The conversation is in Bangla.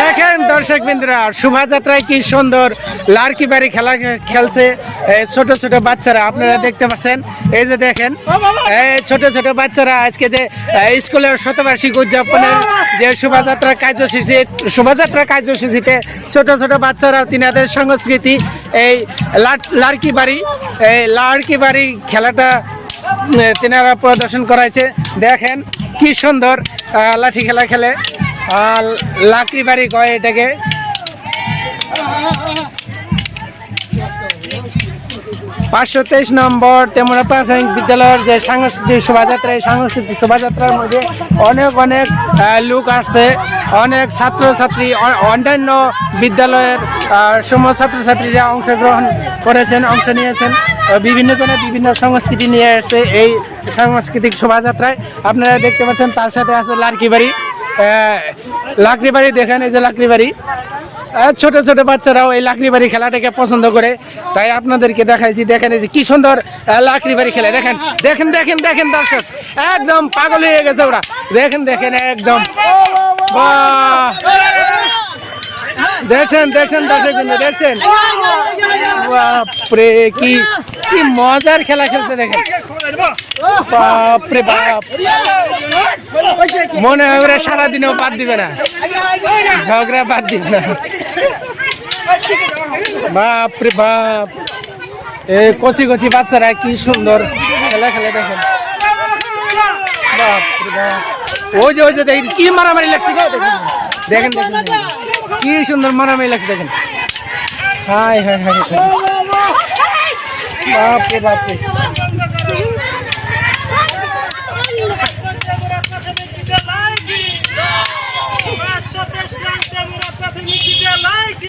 দেখেন দর্শক বিন্দুরা, শোভাযাত্রায় কি সুন্দর লার্কি বাড়ি খেলা খেলছে ছোট ছোট বাচ্চারা। আপনারা দেখতে পাচ্ছেন, এই যে দেখেন এই ছোট ছোট বাচ্চারা আজকে যে স্কুলের শতবার্ষিকী উদযাপনের যে শোভাযাত্রা কার্যসূচিতে ছোট ছোট বাচ্চারা তিনাদের সংস্কৃতি এই লার্কি বাড়ি খেলাটা তিনারা প্রদর্শন করাইছে। দেখেন কি সুন্দর লাঠি খেলা খেলে, লাকড়ি বাড়ি কয় এটাকে। পাঁচশো 23 নম্বর তেমরা প্রাথমিক বিদ্যালয়ের যে সাংস্কৃতিক শোভাযাত্রা, এই সাংস্কৃতিক শোভাযাত্রার মধ্যে অনেক লোক আসছে, অনেক ছাত্রছাত্রী, অন্যান্য বিদ্যালয়ের সমস্ত ছাত্রছাত্রীরা অংশগ্রহণ করেছেন, অংশ নিয়েছেন। বিভিন্ন জনে বিভিন্ন সংস্কৃতি নিয়ে এসেছে এই সাংস্কৃতিক শোভাযাত্রায়। আপনারা দেখতে পাচ্ছেন তার সাথে আছে লাকড়ি বাড়ি। দেখেন এই যে লাকড়ি বাড়ি, ছোট ছোট বাচ্চারাও এই লাকড়ি বাড়ি খেলাটাকে পছন্দ করে, তাই আপনাদেরকে দেখাইছি। দেখেন এই যে কি সুন্দর লাকড়ি বাড়ি খেলে। দেখেন দেখেন দেখেন দেখেন দর্শক, একদম পাগল হয়ে গেছে ওরা। দেখেন দেখেন একদম দেখছেন দেখছেন দর্শক দেখছেন, বাপরে কি কি মজার খেলা খেলছে। দেখেন বাপরে বাপ, মনে হয় ওরা সারাদিনেও বাদ দিবে না, ঝগড়া বাদ দিবে না। বাপরে বাপ, এই কচি কচি বাচ্চারা কি সুন্দর খেলা খেলে। দেখেন বাপরে বাপ, ওই যে দেখেন কি মারামারি লাগছে। দেখেন দেখেন কি সুন্দর মারামারি লাগছে। দেখেন হাই হাই হাই, বাপরে বাপরে।